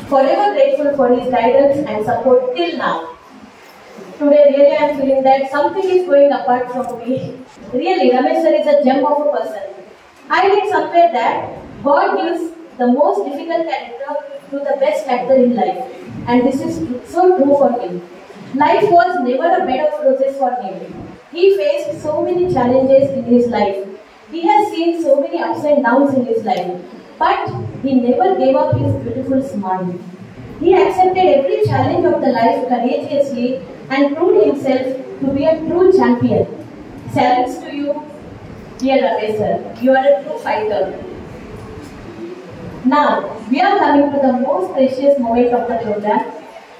Forever grateful for his guidance and support till now. Today, really, I am feeling that something is going apart from me. Really, Ramesh sir is a gem of a person. I read somewhere that God gives the most difficult character to the best actor in life, and this is so true for him. Life was never a bed of roses for him. He faced so many challenges in his life. He has seen so many ups and downs in his life, but he never gave up his beautiful smile. He accepted every challenge of the life courageously and proved himself to be a true champion. Salutes to you, dear Ramesh sir. You are a true fighter. Now, we are coming to the most precious moment of the program.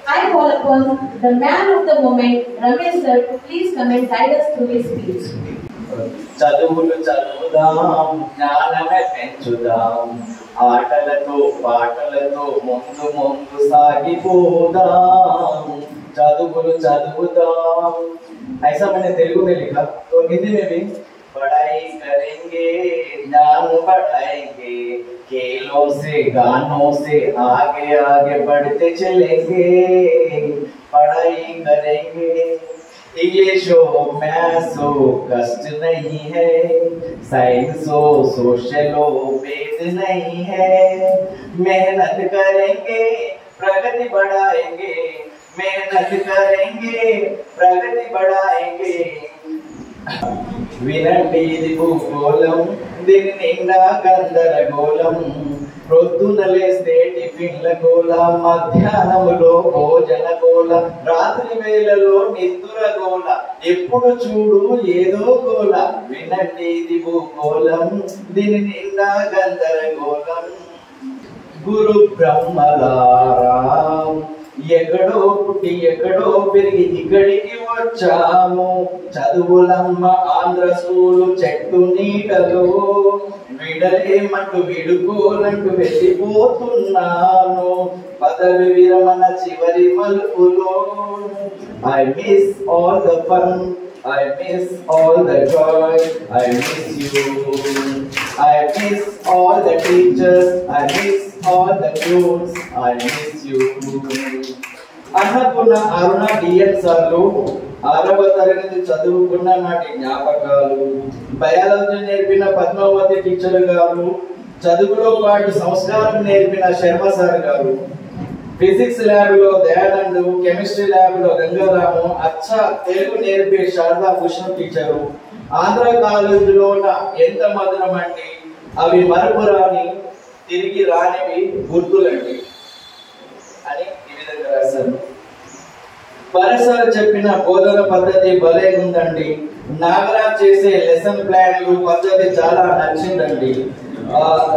I call upon the man of the moment, Ramesh sir, to please come and guide us through his speech. చదువులు చదువుదాం, జ్ఞానమే పెంచుదాం, ఆటలతో పాటలతో ముందు ముందు సాగిపోదాం. చదువులు చదువుదాం. ऐसा मैंने तेलुगु में लिखा, तो हिंदी में भी पढ़ाई करेंगे, ज्ञान बढ़ाएंगे, खेलों से गानों से आगे आगे बढ़ते चलेंगे. पढ़ाई करेंगे, इंग्लिश हो मैथ्स हो कष्ट नहीं है, साइंस हो सोशल हो वेद नहीं है. मेहनत करेंगे प्रगति बढ़ाएंगे, मेहनत करेंगे प्रगति बढ़ाएंगे. వినండి ఇది భూగోళం, దీని నిండా గందరగోళం. ప్రొద్దున లేస్తే టిఫిన్ల గోల, మధ్యాహ్నములో భోజన గోల, రాత్రి వేళలో నిద్ర గోల, ఎప్పుడు చూడు ఏదో గోల. వినండి ఇది భూగోళం, దీని నిండా గందరగోళం. గురు బ్రహ్మలారా, ఎక్కడో పుట్టి ఎక్కడో పెరిగి ఇక్కడికి వచ్చాము. చదువులమ్మ ఆంధ్ర స్కూలు చెట్టు నీడలో, విడలేమంటూ విడుకోనంటూ వెళ్ళిపోతున్నాను. పదవి విరమణ చివరి మలుపులో. I miss all the fun, I miss all the joy, I miss you. I miss all the teachers, I miss all the tunes, I miss you. Annapurna అరుణ డిఎన్ సార్లు 6వ తరగతి చదువుకున్న నాటి జ్ఞాపకాలు, బయాలజీ నేర్పిన పద్మావతి టీచర్ గారు, చదువులో పాటు సంస్కారం నేర్పిన శర్మ సార్ గారు, ఫిజిక్స్ ల్యాబ్ లో దయానంద్, కెమిస్ట్రీ ల్యాబ్ లో గంగారాము, అచ్చ తెలుగు నేర్పే శారదా భూషణ్ టీచరు, ఆంధ్ర కాలేజీలో ఎంత మధురమండి, అవి మరపురాని తిరిగి రానివి గుర్తులండి అని ఈ విధంగా రాశారు. పరిసర చెప్పిన బోధన పద్ధతి భలే ఉందండి. నాగరాజ్ చేసే లెసన్ ప్లాన్లు పద్ధతి చాలా నచ్చిందండి.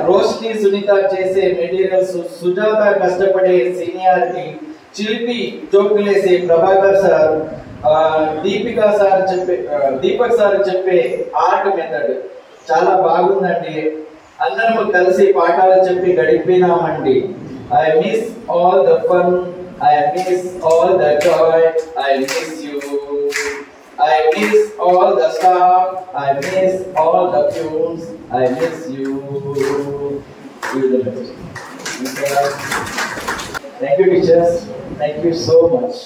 రోష్ని సునీత చేసే మెటీరియల్స్, సుజాత కష్టపడే సీనియారిటీ, చిలిపి జోకులేసే ప్రభాకర్ సార్, దీపక్ సార్ చెప్పే ఆర్ట్ మెథడ్ చాలా బాగుందండి. అందరం కలిసి పాఠాలు చెప్పి గడిపినామండి. I miss all the fun, I miss all the joy, I miss you. I miss all the stuff, I miss all the tunes, I miss you. Thank you teachers, thank you so much.